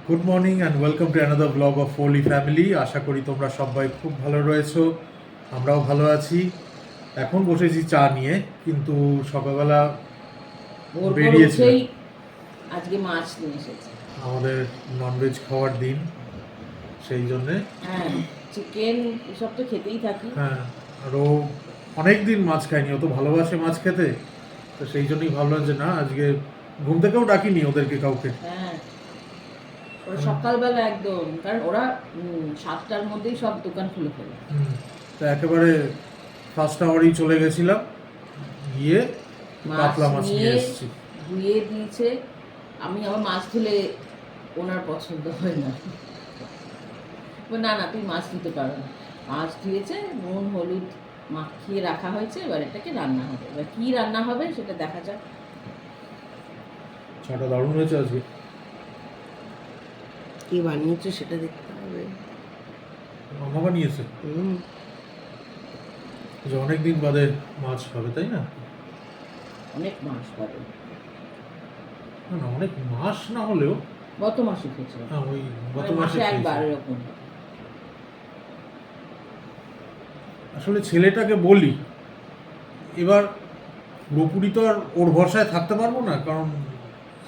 Good morning and welcome to another blog of ফোলি family. আশা করি তোমরা সবাই খুব ভালো রয়েছো, আমরাও ভালো আছি। এখন বসেছি চা নিয়ে, কিন্তু সকালবেলা ভোর ভোর বেরিয়েছিলাম। উঠেই আজকে মাছ নিয়ে এসেছে। আমাদের ননভেজ খাওয়ার দিন, সেই জন্যে। হ্যাঁ, চিকেন এসব তো খেতেই থাকি। হ্যাঁ, আরও অনেক দিন মাছ খাইনি, ও তো ভালোবাসে মাছ খেতে, তো সেই জন্যই ভাবলাম যে না, আজকে ঘুম থেকেও ডাকিনি ওদেরকে কাউকে। হ্যাঁ, ওরা সকালবেলা একদম, কারণ ওরা 7টার মধ্যেই সব দোকান খুলে ফেলে। তো একেবারে ফার্স্ট আওয়ারেই চলে গেছিলাম, গিয়ে মাছ কাতলা মাছ নিয়ে নিয়ে এসেছি। ধুয়ে দিয়েছে। আমি আবার মাছ ধুলে ওনার পছন্দ হয় না। না না, তুই মাছ দিতে পারো না। মাছ ধুয়েছে, নুন হলুদ মাখিয়ে রাখা হয়েছে, এবার এটাকে রান্না হবে। এবার কী রান্না হবে সেটা দেখা যাক। চাটা দারুণ হয়েছে আজকে। কি বানিয়েছো সেটা দেখতে হবে। মামা বানিয়েছে যে অনেক দিন বাদে মাছ হবে, তাই না? অনেক মাছ পাবে। না না, অনেক মাস না হলেও গত মাসে খেয়েছিলাম, হ্যাঁ, ওই গত মানে মাসে মাসে একবার খেয়েছি। এরকম। আসলে ছেলেটাকে বলি, এবার পুরোপুরি তো আর ওর ভরসায় থাকতে পারবো না, কারণ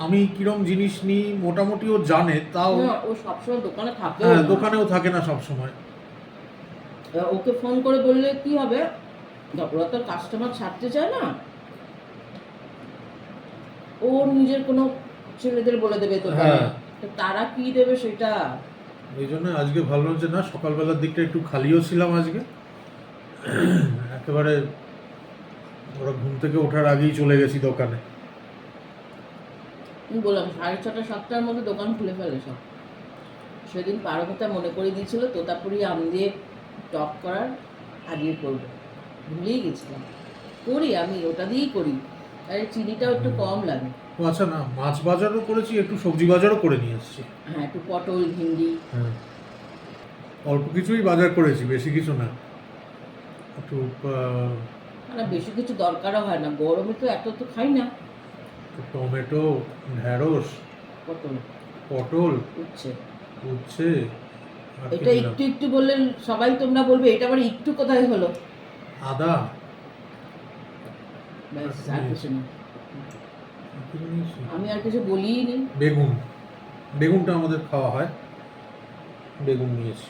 আমি কিরম জিনিস নিই মোটামুটি ও জানে, তাও না, ও সবসময় দোকানে থাকেও হ্যাঁ, না। দোকানেও থাকে না সব সময়। এবার ওকে ফোন করে বললে কি হবে, ওরা তো কাস্টমার ছাড়তে চায় না। ওর নিজের কোনো ছেলেদের বলে দেবে দোকানে, হ্যাঁ, তো তারা কি দেবে সেটা। ওই জন্য আজকে ভাবলাম যে না, সকালবেলার দিকটা একটু খালিও ছিলাম আজকে, একেবারে ওরা ঘুম থেকে ওঠার আগেই চলে গেছি দোকানে। আমি বললাম 6:30 7টার মধ্যে দোকান খুলে ফেলে সব। সেদিন পারমিতা মনে করে দিয়েছিল তোতাপুরি আম দিয়ে টক করার, আজকে করবো, ভুলেই গেছিলাম। করি আমি, ওটা দিয়েই করি, আর চিনিটাও একটু কম লাগে। ও আচ্ছা, না মাছ বাজারও করেছি, একটু সবজি বাজারও করে নিয়ে এসেছি। হ্যাঁ, একটু পটল ভিন্ডি। হ্যাঁ, অল্প কিছুই বাজার করেছি, বেশি কিছু না। একটু মানে বেশি কিছু দরকারও হয় না, গরমে তো এত তো খাই না। টমেটো, ঢ্যাঁড়স, পটল, পটল, উচ্ছে। উচ্ছে, আর কি এটা দিলাম, একটু একটু বললে সবাই তোমরা বলবে এটা আবার একটু কোথায় হলো। আদা, ব্যাস, আর আর কি কিছু না। আর কি নিয়েছি? আমি আর কিছু বলিই নি। বেগুন, বেগুনটা আমাদের খাওয়া হয়, বেগুন নিয়েছি।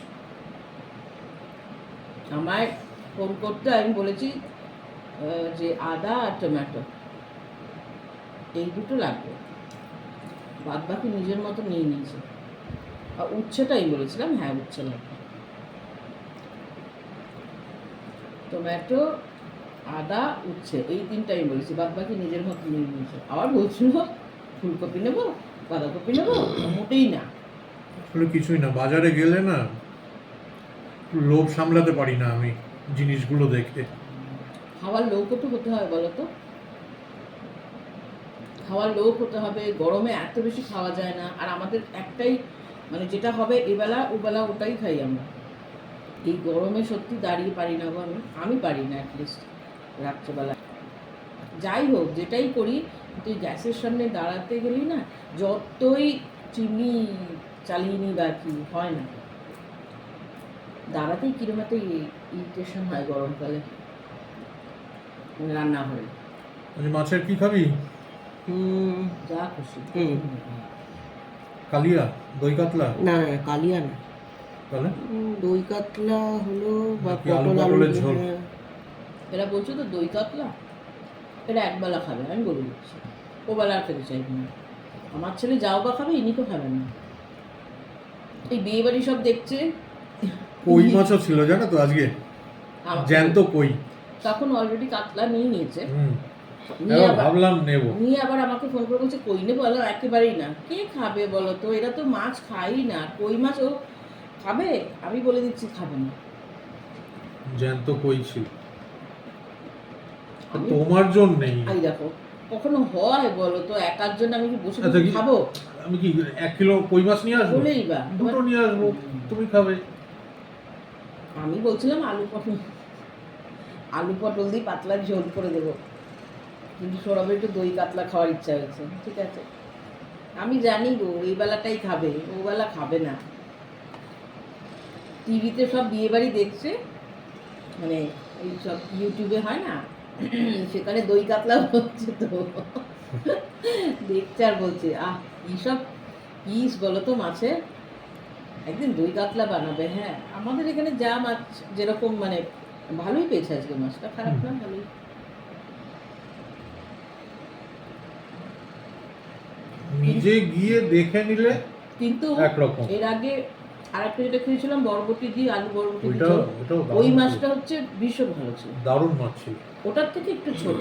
আমায় ফোন করতে আমি বলেছি যে আদা আর টমেটো এই দুটো লাগবে, বাদ বাকি নিজের মতো নিয়ে নিয়েছে। আর উচ্ছেটাই বলেছিলাম, হ্যাঁ উচ্ছে লাগবে। টমেটো, আদা, উচ্ছে, এই তিনটাই আমি বলেছি, বাদ বাকি নিজের মতো নিয়ে নিয়েছে। আবার বলছিল ফুলকপি নেবো, বাঁধাকপি নেবো, মোটেই না। আসলে কিছুই না, বাজারে গেলে না লোভ সামলাতে পারি না আমি জিনিসগুলো দেখে। খাওয়ার লোকও তো হতে হয় বলো তো, খাওয়ার লোক হতে হবে। গরমে এত বেশি খাওয়া যায় না, আর আমাদের একটাই মানে যেটা হবে এবেলা ওবেলা ওটাই খাই আমরা। এই গরমে সত্যি দাঁড়িয়ে পারি না গো, আমি পারি না অ্যাটলিস্ট রাত্রেবেলা। যাই হোক যেটাই করি, কিন্তু এই গ্যাসের সামনে দাঁড়াতে গেলেই না, যতই চিমনি চালিয়ে নিই বা কি হয় না, দাঁড়াতেই কিরম একটা ইরিটেশন হয় গরমকালে রান্নাঘরে। মাছের কি খাবি? যা খুশি। কালিয়া, দই কাতলা? না না, কালিয়া না। তাহলে দই কাতলা হলো বা নাকি আলু পটল আলু। পটলের ঝোল? হ্যাঁ। এরা বলছো তো দই কাতলা, এরা একবেলা খাবে, আমি বলে দিচ্ছি, ওবেলা আর খেতে চাইবে না। আমার ছেলে যাও বা খাবে, ইনি তো খাবেন না। এই বিয়ে বাড়ি সব দেখছে। কই মাছও ছিল জানো তো আজকে, জ্যান্ত কই। তখন অলরেডি কাতলা নিয়ে নিয়েছে। নিয়ে এবার আবার ভাবলাম নেব। নিয়ে আবার আমাকে ফোন করে বলছে কই নেবো, বলো একেবারেই না, কে খাবে বলো তো, এরা তো মাছ খাই না, কই মাছ ও খাবে? আমি বলে দিচ্ছি খাবে না। জ্যান্ত কই ছিল, আমি তোমার জন্যেই। এই দেখো, কখনো হয় বলো তো, একার জন্য আমি কি বসে আচ্ছা, বসে খাবো? আমি কি 1 কিলো কই মাছ নিয়ে আসবো? বলেই বা দুটো নিয়ে আসবো, তুমি খাবে। আমি বলছিলাম আলু পটল দিয়ে পাতলা ঝোল করে দেবো, কিন্তু সৌরভের একটু দই কাতলা খাওয়ার ইচ্ছা হয়েছে। ঠিক আছে, আমি জানি গো এই বেলাটাই খাবে, ও বেলা খাবে না। টিভিতে সব বিয়ে বাড়ি দেখছে, মানে এই সব ইউটিউবে হয় না, সেখানে দই কাতলা হচ্ছে তো দেখছে আর বলছে এইসব পিস বলো তো মাছের, একদিন দই কাতলা বানাবে। হ্যাঁ, আমাদের এখানে যা মাছ যেরকম মানে ভালোই পেয়েছে আজকে, মাছটা খারাপ না, ভালোই। নিজে গিয়ে দেখে নিলে কিন্তু একরকম। এর আগে আরেকটা যেটা খেয়েছিলাম বরবটি দিয়ে, আলু বরবটি দিয়ে ওইটাও ঝোল, ওইটাও ওই দারুণ মাছটা ছিল। হচ্ছে ভীষণ ভালো ছিল, দারুণ মাছ ছিল। ওটার থেকে একটু ছোট।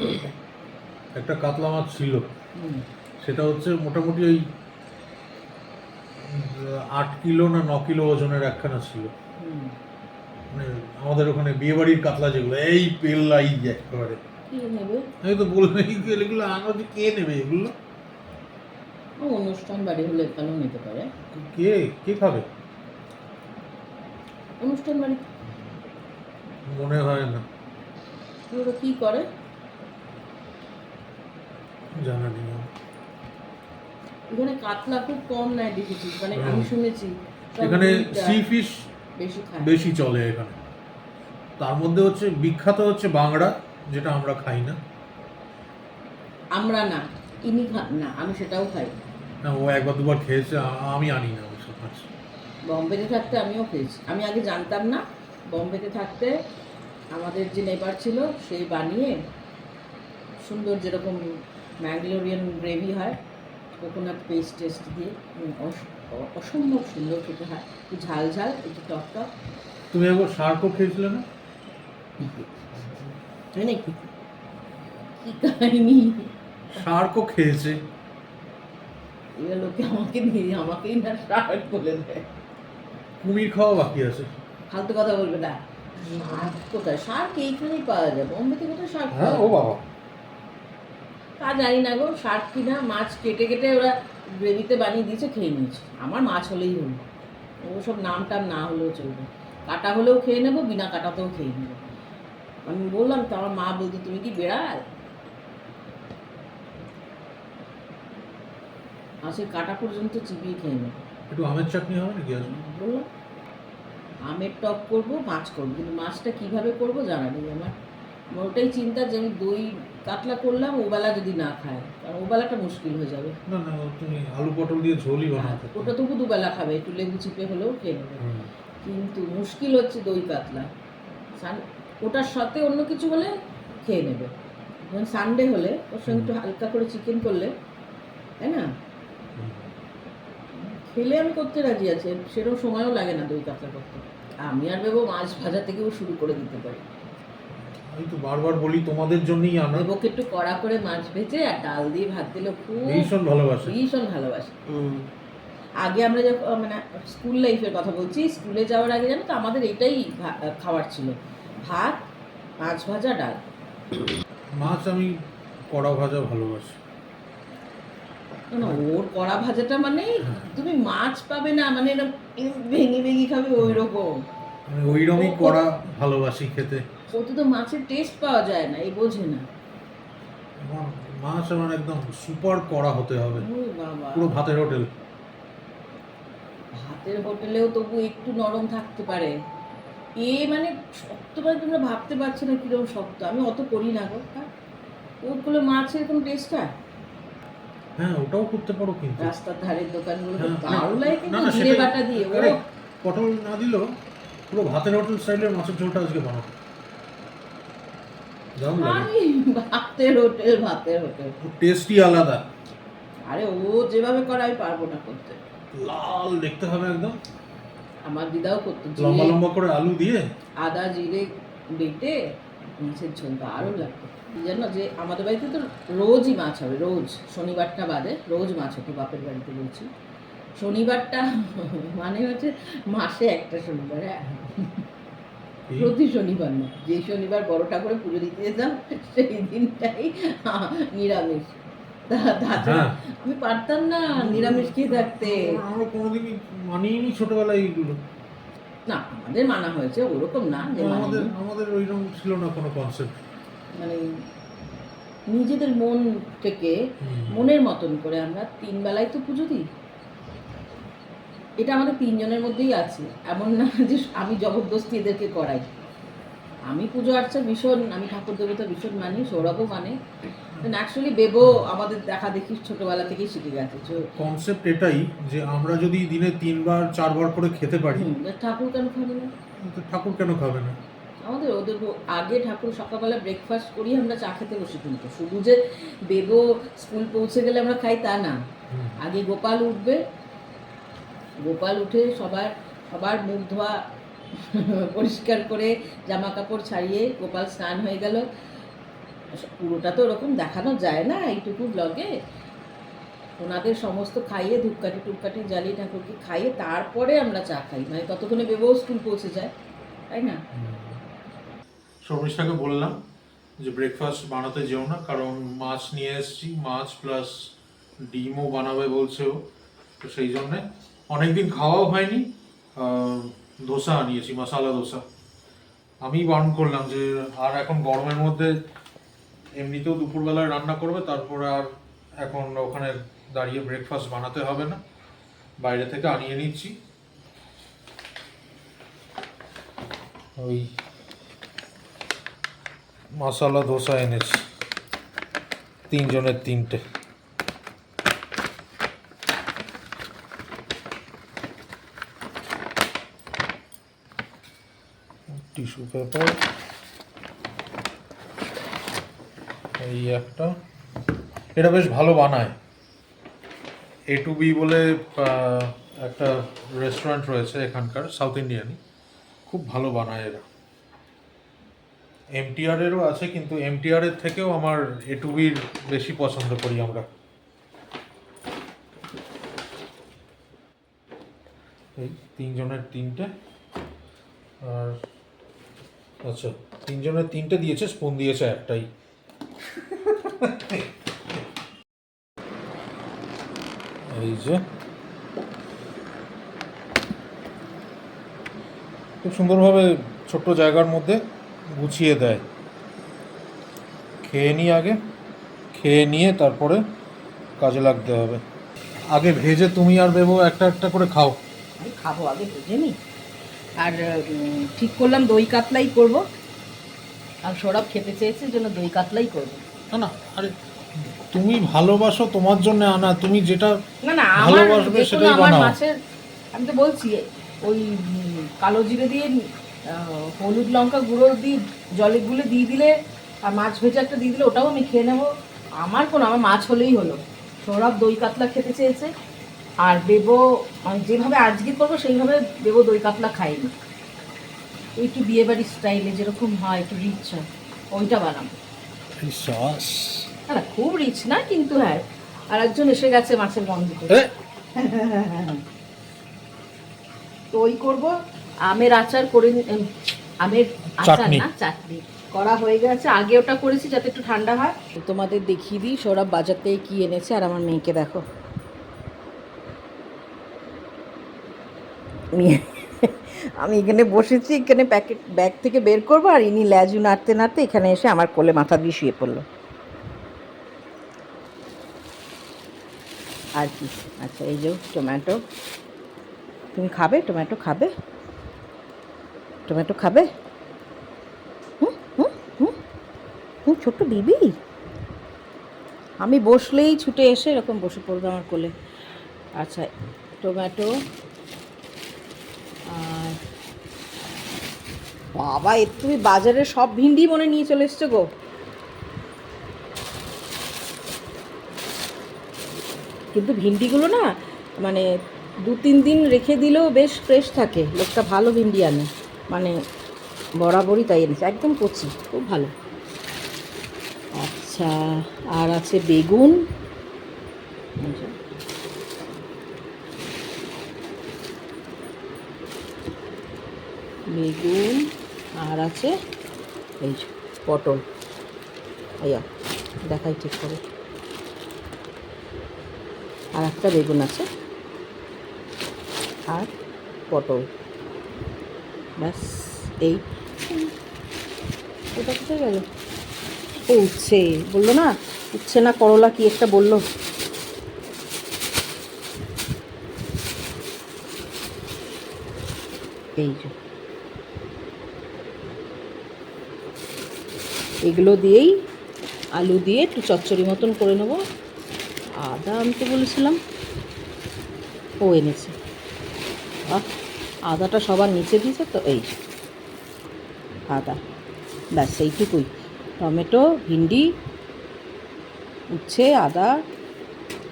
একটা কাতলা মাছ ছিল, হুম। সেটা হচ্ছে মোটামুটি ওই 8 কিলো না 9 কিলো ওজনের একখানা ছিল। হুম। মানে আমাদের ওখানে বিয়ে বাড়ির কাতলা যেগুলো এই পেল্লাই একেবারে, কি নেবে? আমি তো বললাম এগুলো আমরা যে কে নেবে এগুলো, ও অনুষ্ঠান বাড়ি হলে এখানেও নিতে পারে। কে কে খাবে অনুষ্ঠান বাড়ি মনে হয় না, ওরা কি করে জানা নেই আমার। এখানে কাতলা খুব কম নেয় দেখেছি, মানে আমি শুনেছি সব এখানে রুইটা সি ফিশ বেশি খায়। বেশি চলে এখানে। তার মধ্যে হচ্ছে বিখ্যাত হচ্ছে বাংড়া, যেটা আমরা খাই না। আমরা না, ইনি খান না, আমি সেটাও খাই। হ্যাঁ, ও একবার দুবার খেয়েছে, আমি আনি না ওইসব মাছ। বম্বেতে থাকতে আমিও খেয়েছি, আমি আগে জানতাম না। বম্বেতে থাকতে আমাদের যে নেবার ছিল সেই বানিয়ে সুন্দর, যেরকম ম্যাঙ্গলোরিয়ান গ্রেভি হয় কোকোনাট পেস্ট টেস্ট দিয়ে, অসম্ভব সুন্দর খেতে হয়, একটু ঝাল ঝাল, একটু টক টক। তুমি একবার শার্কও খেয়েছিলে না? তাই নাকি? কি কাহিনি, শার্কও খেয়েছে। এবার লোকে আমাকেই না শার্ক বলে দেয়। কুমির খাওয়া বাকি আছে। ফালতু কথা বলবে না। শার্ক কোথায়? শার্ক এইখানেই পাওয়া যায়, বম্বেতে কোথায় শার্ক হ্যাঁ, পাওয়া ও যায়? বাবা, তা জানি না গো, শার্ক কিনা মাছ কেটে কেটে ওরা গ্রেভিতে বানিয়ে দিয়েছে, খেয়ে নিয়েছে। আমার মাছ হলেই হলো, ওসব নাম টাম না হলেও চলবে, কাটা হলেও খেয়ে নেবো, বিনা কাটাতেও খেয়ে নেবো। আমি বললাম তো, আমার মা বলতো তুমি কি বেড়াল, মাছের কাটা পর্যন্ত চিবিয়ে খেয়ে নেবো। একটু আমের চাটনি হবে নাকি আজকে? বললাম আমের টক করবো, মাছ করবো, কিন্তু মাছটা কিভাবে করবো জানা নেই আমার। আমার ওটাই চিন্তা যে আমি দই কাতলা করলাম, ওবেলা যদি না খায়, কারণ ওবেলাটা মুশকিল হয়ে যাবে। না না, তুমি আলু পটল দিয়ে ঝোলই বানাতে। ওটা তবু দুবেলা খাবে, একটু লেবু চিপে হলেও খেয়ে নেবে। হুম। কিন্তু মুশকিল হচ্ছে দই কাতলা, ওটার সাথে অন্য কিছু হলে খেয়ে নেবে। যেমন সানডে হলে ওর সঙ্গে একটু হালকা করে চিকেন করলে, তাই না, হুম। খেলে আমি করতে রাজি আছে, সেরকম সময়ও লাগে না দই কাতলা করতে। আমি আর ভেবো মাছ ভাজা থেকেও শুরু করে দিতে পারি। আমি তো বারবার বলি তোমাদের জন্যই আনা। ভেবোকে একটু কড়া করে মাছ ভেজে আর ডাল দিয়ে ভাত দিলে খুব ভীষণ ভালোবাসে। ভীষণ ভালোবাসে। হুম। আগে আমরা যখন মানে স্কুল লাইফের কথা বলছি, স্কুলে যাওয়ার আগে জানো তো আমাদের এটাই খাবার ছিল, ভাত, মাছ ভাজা, ডাল। মাছ আমি কড়া ভাজা ভালোবাসি। না, ওর কড়া ভাজাটা মানে তুমি মাছ পাবে না, মানে এরকম ভেঙে ভেঙে খাবে ওই রকম। আমি ওইরকমই কড়া ভালোবাসি খেতে। ওতে তো মাছের টেস্ট পাওয়া যায় না, এই বোঝে না। আমার মাছ আমার একদম সুপার কড়া হতে হবে, ও বাবা, পুরো ভাতের হোটেল। ভাতের হোটেলেও তবু একটু নরম থাকতে পারে, এ মানে শক্ত, মানে তোমরা ভাবতে পারছো না কিরকম শক্ত। আমি অত করি না গো, ওগুলো মাছের কোনো টেস্ট হয়? হ্যাঁ, ওটাও করতে পারো কিন্তু। রাস্তার ধারের দোকানগুলোতে হ্যাঁ, দারুণ লাগে কিন্তু, না, না, জিরে সেটাই- বাটা দিয়ে ও। correct। পটল না দিলেও পুরো ভাতের হোটেল স্টাইলের মাছের ঝোলটা আজকে বানাবো, দারুণ লাগে। আমি ভাতের হোটেল, ভাতের হোটেল, টেস্টই আলাদা। আরে ও যেভাবে করে আমি পারবো না করতে। লাল দেখতে হবে একদম, আমার দিদাও করতো, লম্বা জিরে লম্বা করে আলু দিয়ে। আদা জিরে বেটে মাছের ঝোল দারুণ লাগতো। কি জানো, যে আমাদের বাড়িতে তো রোজই মাছ হবে, রোজ, শনিবারটা বাদে রোজ মাছ হতো, বাপের বাড়িতে বলছি। শনিবারটা মানে হচ্ছে মাসে একটা শনিবার, হ্যাঁ, এই প্রতি শনিবার না, যে শনিবার বড় ঠাকুরে পুজো দিতে যেতাম সেই দিনটাই নিরামিষ। তাছাড়া হ্যাঁ। আমি পারতাম না নিরামিষ খেয়ে থাকতে। আমরা কোনোদিনই মানিনি ছোটবেলায় এইগুলো। না, আমাদের মানা হয়েছে, ওরকম না যে আমাদের মানিনি। আমাদের ওইরকম ছিল না কোনো কনসেপ্ট। মানে নিজেদের মন থেকে মনের মতন করে আমরা 3 বেলায় তো পুজো দিই। এটা আমাদের 3 জনের মধ্যেই আছে, এমন না যে আমি জবরদস্তি এদেরকে করাই। আমি পুজো আর্চা ভীষণ, আমি ঠাকুর দেবতা ভীষণ মানি, সৌরভও মানে। অ্যাকচুয়ালি বেবো আমাদের দেখা দেখি ছোটবেলা থেকেই শিখে গেছে। কনসেপ্ট এটাই যে আমরা যদি দিনে 3 বার 4 বার করে খেতে পারি, ঠাকুর কেন খাবে না? তো ঠাকুর কেন খাবে না? ওদের আগে ঠাকুর সকালবেলা ব্রেকফাস্ট করি, আমরা চা খেতে বসি। কিন্তু শুধু যে বেবো স্কুল পৌঁছে গেলে আমরা খাই তা না। আগে গোপাল উঠবে, গোপাল উঠে সবার মুখ ধোয়া পরিষ্কার করে জামা কাপড় ছাড়িয়ে গোপাল স্নান হয়ে গেল। পুরোটা তো ওরকম দেখানো যায় না এইটুকু ব্লগে। ওনাদের সমস্ত খাইয়ে ধূপকাঠি টুপকাঠি জ্বালিয়ে ঠাকুরকে খাইয়ে তারপরে আমরা চা খাই, মানে ততক্ষণে বেবো স্কুল পৌঁছে যায়, তাই না? শর্মিষ্ঠাকে বললাম যে ব্রেকফাস্ট বানাতে যেও না, কারণ মাছ নিয়ে এসেছি, মাছ প্লাস ডিমও বানাবে বলছে ও। তো সেই জন্যে অনেকদিন খাওয়াও হয়নি, ধোসা আনিয়েছি, মশালা ধোসা। আমি বারণ করলাম যে আর এখন গরমের মধ্যে এমনিতেও দুপুরবেলায় রান্না করবে, তারপরে আর এখন ওখানে দাঁড়িয়ে ব্রেকফাস্ট বানাতে হবে না, বাইরে থেকে আনিয়ে নিচ্ছি। ওই মশালা ধোসা এনেছি, 3 জনের 3টে। টিস্যু পেপার এই একটা, এটা বেশ ভালো বানায়। A2B বলে একটা রেস্টুরেন্ট রয়েছে এখানকার, সাউথ ইন্ডিয়ানই, খুব ভালো বানায় এরা। MTR এরও আছে, কিন্তু MTR এর থেকেও আমার A2Bর বেশি পছন্দ করি আমরা। এই 3 জনের 3টে, আর আচ্ছা 3 জনের 3টে দিয়েছে, স্পুন দিয়েছে একটাই। এই যে খুব সুন্দরভাবে ছোট্ট জায়গার মধ্যে গুছিয়ে দেয়। খেয়ে নিই আগে, খেয়ে নিয়ে তারপরে কাজে লাগতে হবে। আগে ভেজে তুমি আর বেবো একটা একটা করে খাও। আমি খাবো, আগে বুঝে নি। আর ঠিক করলাম দই কাতলাই করব, আর সৌরভ খেতে চেয়েছে জন্য দই কাতলাই করব। না না, আরে তুমি ভালোবাসো, তোমার জন্য আনা, তুমি যেটা না না, ভালোবাসবে সেটাই বানাও। মাছের আমি তো বলছি ওই কালো জিরে দিয়ে হলুদ লঙ্কা গুঁড়ো দিয়ে জলে গুলে দিয়ে দিলে, আর মাছ ভেজে একটা দিয়ে দিলে, ওটাও আমি খেয়ে নেবো। আমার মাছ হলেই হলো। সৌরভ দই কাতলা খেতে চেয়েছে, আর বেবো যেভাবে আজকে করবো সেইভাবে বেবো দই কাতলা খাইনি, একটু বিয়ে বাড়ির স্টাইলে যেরকম হয়, একটু রিচ হয়, ওইটা বানাবো। হ্যাঁ, খুব রিচ না, কিন্তু হ্যাঁ। আর একজন এসে গেছে মাছের গন্ধ করে। তো ওই করবো। আমের আচার করে, আমের আচার না, চাটনি করা হয়ে গেছে। আগে ওটা করেছি যাতে একটু ঠান্ডা হয়। তোমাদের দেখিয়ে দিই সৌরভ বাজার থেকে কি এনেছে, আর আমার মেয়েকে দেখো। আমি এখানে বসেছি, এখানে ব্যাগ থেকে বের করবো, আর ইনি ল্যাজু নাড়তে নাড়তে এখানে এসে আমার কোলে মাথা দিয়ে শুয়ে পড়লো। আর কি, আচ্ছা এই যে টমেটো, তুমি খাবে? টমেটো খাবে? টমেটো খাবে? হুম হুম হুম হুম, ছোট্ট দিবি। আমি বসলেই ছুটে এসে এরকম বসে পড়বে আমার কোলে। আচ্ছা, টমেটো। আর বাবা, তুমি বাজারে সব ভিন্ডি মনে নিয়ে চলে এসছো গো। কিন্তু ভিন্ডিগুলো না, মানে 2-3 দিন রেখে দিলেও বেশ ফ্রেশ থাকে। লোকটা ভালো ভিন্ডি আনে, মানে বরাবরই তাই এনেছে, একদম কচি, খুব ভালো। আচ্ছা, আর আছে বেগুন। বেগুন, আর আছে এই পটল। আয়া দেখাই ঠিক করে। আর একটা বেগুন আছে, আর পটল, ব্যাস। এই ওটা কোথায় গেল? ও উচ্ছে বললো না, উচ্ছে না করলা কি একটা বললো। এই যে এগুলো দিয়েই আলু দিয়ে একটু চচ্চড়ি মতন করে নেবো। আদা আনতে বলেছিলাম, ও এনেছে। আদাটা সবার নিচে দিয়েছে তো, এই আদা, ব্যাস এইটুকুই। টমেটো, ভিন্ডি, উচ্ছে, আদা,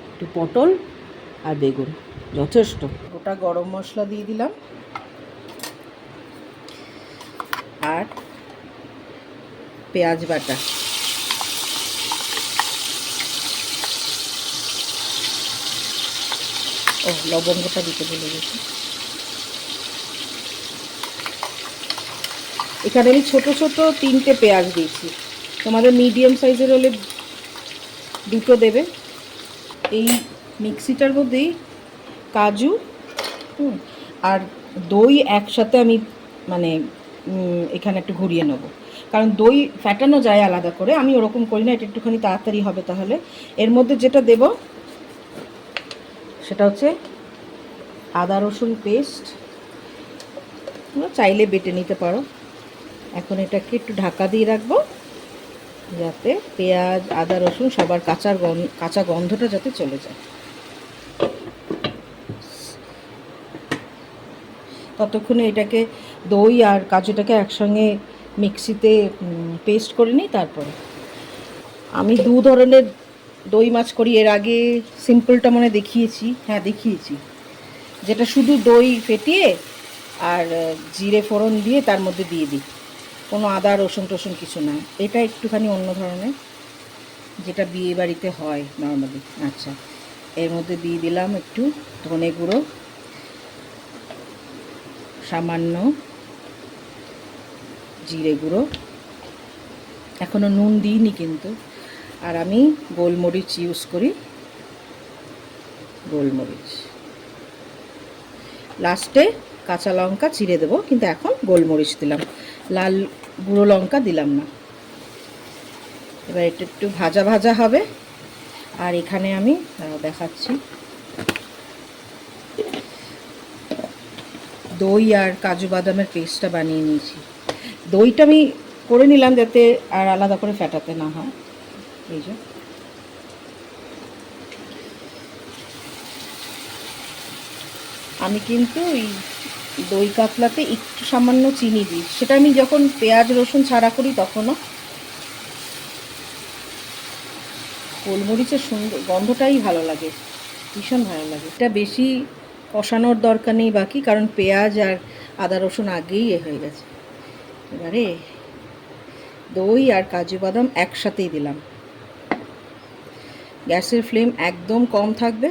একটু পটল আর বেগুন, যথেষ্ট। গোটা গরম মশলা দিয়ে দিলাম আর পেঁয়াজ বাটা। ও লবঙ্গটা দিতে বলে গেছি। এখানে আমি ছোট ছোট 3টে পেঁয়াজ দিয়েছি, তোমাদের মিডিয়াম সাইজের হলে 2টো দেবে। এই মিক্সিটার মধ্যেই কাজু আর দই একসাথে আমি মানে এখানে একটু ঘুরিয়ে নেব, কারণ দই ফ্যাটানো যায় আলাদা করে, আমি ওরকম করি না, এটা একটুখানি তাড়াতাড়ি হবে। তাহলে এর মধ্যে যেটা দেব সেটা হচ্ছে আদা রসুন পেস্ট, চাইলে বেটে নিতে পারো। এখন এটাকে একটু ঢাকা দিয়ে রাখবো যাতে পেঁয়াজ আদা রসুন সবার কাঁচা গন্ধটা যাতে চলে যায়। ততক্ষণে এটাকে দই আর কাজুটাকে একসঙ্গে মিক্সিতে পেস্ট করে নিই। তারপরে আমি 2 ধরনের দই মাছ করি, এর আগে সিম্পলটা মনে দেখিয়েছি, হ্যাঁ দেখিয়েছি, যেটা শুধু দই ফেটিয়ে আর জিরে ফোড়ন দিয়ে তার মধ্যে দিয়ে দিই, কোনো আদা রসুন টসুন কিছু না। এটা একটুখানি অন্য ধরনের, যেটা বিয়ে বাড়িতে হয় নর্মালি। আচ্ছা, এর মধ্যে দিয়ে দিলাম একটু ধনে গুঁড়ো, সামান্য জিরে গুঁড়ো, এখনও নুন দিইনি কিন্তু। আর আমি গোলমরিচ ইউজ করি, গোলমরিচ। লাস্টে কাঁচা লঙ্কা চিড়ে দেবো, কিন্তু এখন গোলমরিচ দিলাম, লাল গুঁড়ো লঙ্কা দিলাম না। এবার এটা একটু ভাজা ভাজা হবে। আর এখানে আমি দেখাচ্ছি দই আর কাজু বাদামের পেস্টটা বানিয়ে নিয়েছি। দইটা আমি করে নিলাম যাতে আর আলাদা করে ফেটাতে না হয়। এই যে আমি কিন্তু এই দই কাতলাতে একটু সামান্য চিনি দিই, সেটা আমি যখন পেঁয়াজ রসুন ছাড়া করি তখনও। গোলমরিচের সুন্দর গন্ধটাই ভালো লাগে, ভীষণ ভালো লাগে। এটা বেশি কষানোর দরকার নেই বাকি, কারণ পেঁয়াজ আর আদা রসুন আগেই হয়ে গেছে। এবারে দই আর কাজু বাদাম একসাথেই দিলাম। গ্যাসের ফ্লেম একদম কম থাকবে।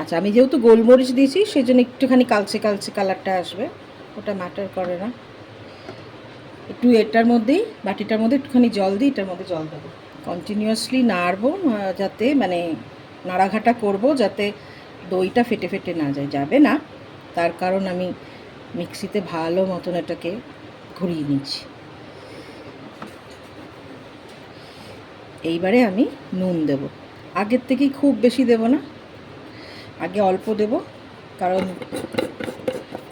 আচ্ছা, আমি যেহেতু গোলমরিচ দিয়েছি সেই জন্য একটুখানি কালচে কালচে কালারটা আসবে, ওটা ম্যাটার করে না। একটু এটার মধ্যেই, বাটিটার মধ্যে একটুখানি জল দিই, এটার মধ্যে জল দেবো। কন্টিনিউয়াসলি নাড়বো, যাতে মানে নাড়াঘাটা করবো যাতে দইটা ফেটে ফেটে না যায়, যাবে না তার কারণ আমি মিক্সিতে ভালো মতন এটাকে ঘুরিয়ে নিচ্ছি। এইবারে আমি নুন দেব, আগের থেকেই খুব বেশি দেব না, আগে অল্প দেব, কারণ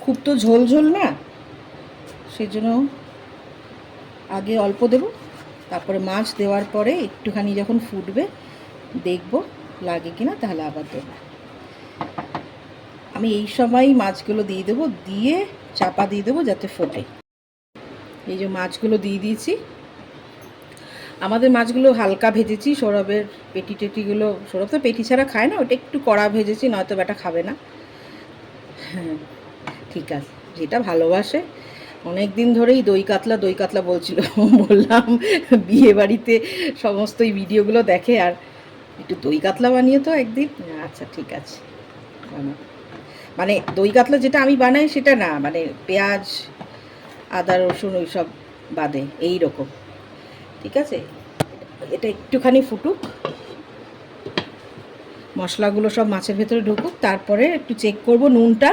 খুব তো ঝোল ঝোল না, সেই জন্য আগে অল্প দেব। তারপরে মাছ দেওয়ার পরে একটুখানি যখন ফুটবে দেখব লাগে কিনা, তাহলে আবার দেব। আমি এই সময় মাছগুলো দিয়ে দেবো, দিয়ে চাপা দিয়ে দেবো যাতে ফোটে। এই যে মাছগুলো দিয়ে দিয়েছি। আমাদের মাছগুলো হালকা ভেজেছি, সৌরভের পেটি টেটিগুলো, সৌরভ তো পেটি ছাড়া খায় না, ওটা একটু কড়া ভেজেছি, নয়তো বেটা খাবে না। হ্যাঁ ঠিক আছে, যেটা ভালোবাসে। অনেক দিন ধরেই দই কাতলা বলছিল, বললাম বিয়ে বাড়িতে সমস্ত এই ভিডিওগুলো দেখে, আর একটু দই কাতলা বানিয়ে তো একদিন। আচ্ছা ঠিক আছে, মানে দই কাতলা যেটা আমি বানাই সেটা না, মানে পেঁয়াজ আদা রসুন ওই সব বাদে এই রকম। ঠিক আছে, এটা একটুখানি ফুটুক, মশলাগুলো সব মাছের ভেতরে ঢুকুক, তারপরে একটু চেক করব নুনটা,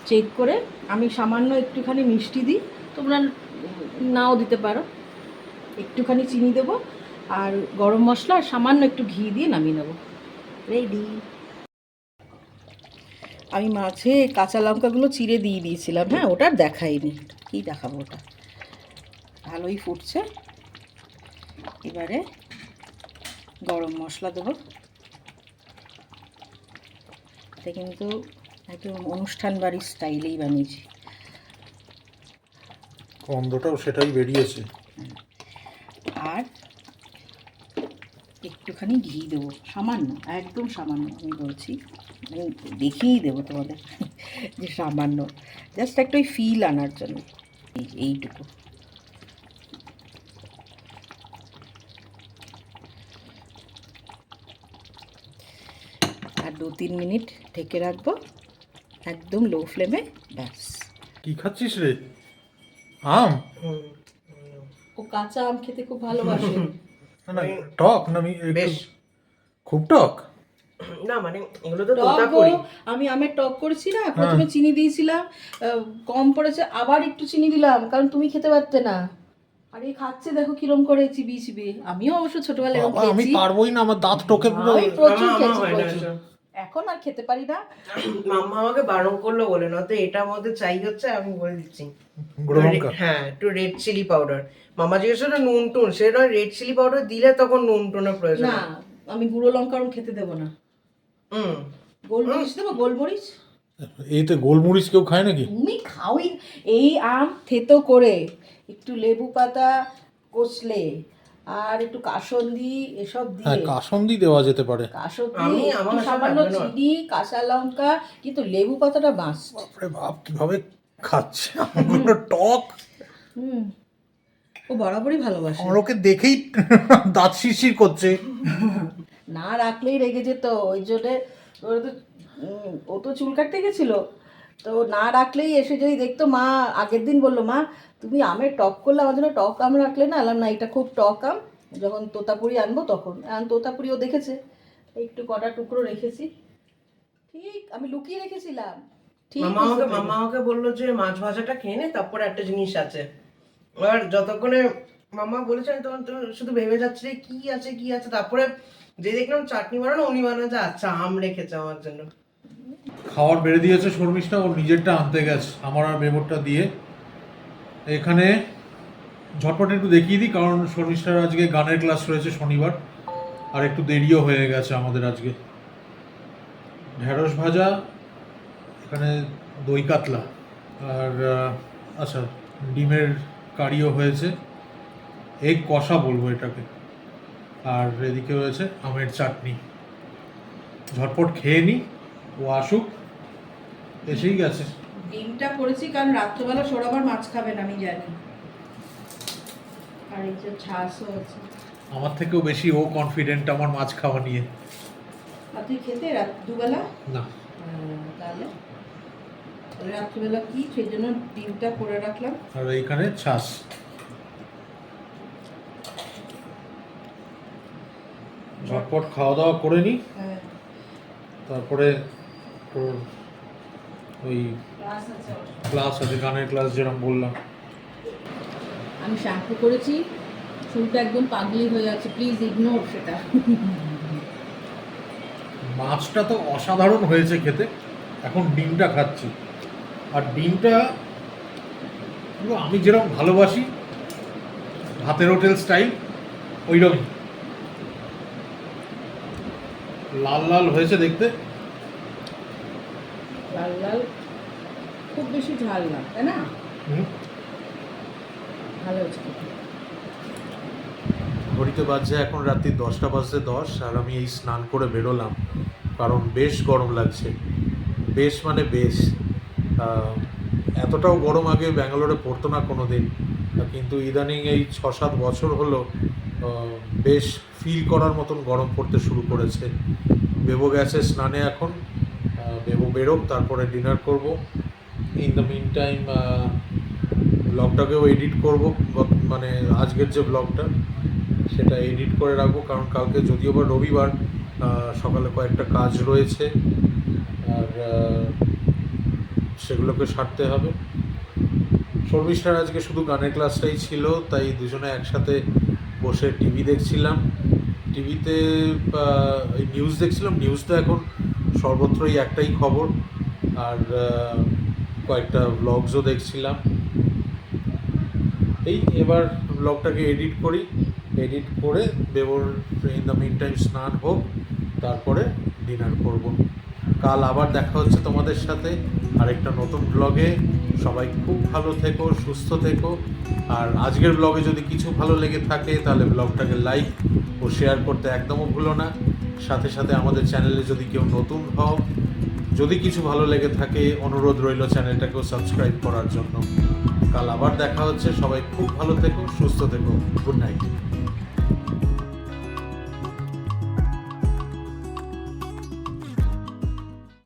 চেক করে আমি সামান্য একটুখানি মিষ্টি দিই, তোমরা নাও দিতে পারো। একটুখানি চিনি দেবো আর গরম মশলা আর সামান্য একটু ঘি দিয়ে নামিয়ে নেবো। রেডি। আমি মাছে কাঁচা লঙ্কাগুলো চিড়ে দিয়ে দিয়েছিলাম, হ্যাঁ ওটা আর দেখাইনি, কী দেখাবো, ওটা ভালোই ফুটছে। এবারে গরম মশলা দেবো। এটা কিন্তু একদম অনুষ্ঠান বাড়ির স্টাইলেই বানিয়েছি। গন্ধটাও সেটাই বেরিয়েছে। আর একটুখানি ঘি দেবো, সামান্য, একদম সামান্য আমি বলছি, দেখিয়েই দেবো তোমাদের যে সামান্য, জাস্ট একটা ওই ফিল আনার জন্য, এইটুকু। আর 2-3 মিনিট ঢেকে রাখবো একদম লো ফ্লেমে, ব্যাস। কি খাচ্ছিস রে? আম? ও কাঁচা আম খেতে খুব ভালোবাসে। না টক না, আমি বেশ খুব টক। না মানে এগুলো তো টক তোতা গো, করি। আমি আমের টক করেছি না, প্রথমে চিনি দিয়েছিলাম, কম পড়েছে, আবার একটু চিনি দিলাম কারণ তুমি খেতে পারতে না। আর এই খাচ্ছে দেখো কিরম করে চিবিয়ে চিবিয়ে। আমিও অবশ্য ছোটবেলায় এরকম বাবা, আমি খেয়েছি, পারবোই না, আমার দাঁত টোকে পুরো। আমি প্রচুর আমার খেয়েছি, হয় না প্রচুর। এটা। এখন আর খেতে পারি না। মাম্মা আমাকে বারণ করলো বলে, না তো এটার মধ্যে চাই হচ্ছে, আমি বলে দিচ্ছি গুঁড়ো লঙ্কা। হ্যাঁ একটু রেড চিলি পাউডার। মামা জিজ্ঞেস করলো নুন টুন, সেটা রেড চিলি পাউডার দিলে তখন নুন টুনের প্রয়োজন না, আমি গুঁড়ো লঙ্কা ওরম খেতে দেবো না। হুম। গোলমরিচ দেবো, গোলমরিচ। এতে গোলমরিচ কেউ খায় নাকি? তুমি খাওই। এই আম থেতো করে একটু লেবু পাতা কচলে আর একটু কাসন্দি এসব হ্যাঁ, দিয়ে, কাসন্দি দেওয়া যেতে পারে। কাসন্দি, আমার একটু সব সামান্য লাগবে না। চিনি, কাঁচা লঙ্কা, কিন্তু লেবু পাতাটা মাস্ট। বাপরে বাপ, কিভাবে খাচ্ছে আমগুলো টক! ও বরাবরই ভালোবাসে। আমার ওকে দেখেই দাঁত শিরশির করছে। না রাখলেই রেগে যেত, ওই জন্যে ও তো চুল কাটতে গেছিলো, তো না রাখলেই এসে যদি দেখতো, মা আগের দিন বললো, মা তুমি আমের টক করলে, আমার জন্য টক আম রাখলে না। আলাম না, এটা খুব টক আম, যখন তোতাপুরি আনবো তখন। তোতাপুরিও দেখেছে, একটু কটা টুকরো রেখেছি, ঠিক আমি লুকিয়ে রেখেছিলাম, ঠিক বুঝতে পেরেছে। মামা আমাকে বললো যে মাছ ভাজাটা খেয়ে নে, তারপরে একটা জিনিস আছে। আর যতক্ষণে মামা বলেছে আমি তখন তো শুধু ভেবে যাচ্ছি যে কি আছে কি আছে, তারপরে যে দেখলাম চাটনি বানানো, উনি বানাচ্ছে, আচ্ছা আম রেখেছে আমার জন্য। খাওয়ার বেড়ে দিয়েছে শর্মিষ্ঠা, ওর নিজেরটা আনতে গেছে, আমার আর মেমোরটা দিয়ে। এখানে ঝটপট একটু দেখিয়ে দিই, কারণ শর্মিষ্ঠার আজকে গানের ক্লাস রয়েছে শনিবার, আর একটু দেরিও হয়ে গেছে আমাদের আজকে। ঢেঁড়স ভাজা, এখানে দই কাতলা, আর আচ্ছা ডিমের কারিও হয়েছে, এগ কষা বলবো এটাকে, আর এদিকে রয়েছে আমের চাটনি। ঝটপট খেয়ে নিই, ও আসুক, এসেই গেছে। ডিমটা করেছি কারণ রাত্রেবেলা সোরাবার মাছ খাবেন আমি জানি, আর এই যে ছাঁচও আছে। আমার থেকেও বেশি ও কনফিডেন্ট আমার মাছ খাওয়া নিয়ে। আর তুই খেতে রাত দুবেলা? না, তাহলে রাত্রিবেলা কি, সেই জন্য ডিমটা করে রাখলাম। আর এইখানে ছাস। ঝটপট খাওয়া দাওয়া করে নিই, হ্যাঁ, তারপরে তোর ওই ক্লাস আছে। ক্লাস আছে, গানের ক্লাস যেরকম বললাম। আমি শ্যাম্পু করেছি, চুলটা একদম পাগলি হয়ে যাচ্ছে, প্লিজ ইগনোর সেটা। মাছটা তো অসাধারণ হয়েছে খেতে, এখন ডিমটা খাচ্ছি। আর ডিমটা পুরো আমি যেরকম ভালোবাসি, ভাতের হোটেল স্টাইল, ওইরকমই লাল লাল হয়েছে দেখতে। লাল লাল, খুব বেশি ঝাল না, তাই না? ভালো হয়েছে খেতে। ঘড়িতে বাজছে এখন রাত্রি 10টা বাজতে 10, আর আমি এই স্নান করে বেরোলাম, কারণ বেশ গরম লাগছে, বেশ মানে বেশ। এতটাও গরম আগে ব্যাঙ্গালোরে পড়তো না কোনো দিন, কিন্তু ইদানিং এই 6-7 বছর হলো বেশ ফিল করার মতন গরম পড়তে শুরু করেছে। বেবো গেছে স্নানে এখন, বেবো বেরোক, তারপরে ডিনার করব। ইন দ্য মিন টাইম ব্লগটাকেও এডিট করব, মানে আজকের যে ব্লগটা সেটা এডিট করে রাখবো, কারণ কালকে যদিও বা রবিবার, সকালে কয়েকটা কাজ রয়েছে, আর সেগুলোকে সারতে হবে। শর্মিষ্ঠার আজকে শুধু গানের ক্লাসটাই ছিল, তাই দুজনে একসাথে বসে টিভি দেখছিলাম। টিভিতে এই নিউজ দেখছিলাম। নিউজ তো এখন সর্বত্রই একটাই খবর, আর কয়েকটা ব্লগসও দেখছিলাম। এই এবার ব্লগটাকে এডিট করি, এডিট করে দেবর ইন দ্য মিন টাইম স্নান হোক, তারপরে ডিনার করব। কাল আবার দেখা হচ্ছে তোমাদের সাথে আরেকটা নতুন ব্লগে। সবাই খুব ভালো থেকো, সুস্থ থেকো। আর আজকের ব্লগে যদি কিছু ভালো লেগে থাকে তাহলে ব্লগটাকে লাইক ও শেয়ার করতে একদমও ভুলো না। সাথে সাথে আমাদের চ্যানেলে যদি কেউ নতুন হও, যদি কিছু ভালো লেগে থাকে অনুরোধ রইল চ্যানেলটাকেও সাবস্ক্রাইব করার জন্য। কাল আবার দেখা হচ্ছে। সবাই খুব ভালো থেকো, সুস্থ থেকো। Good night.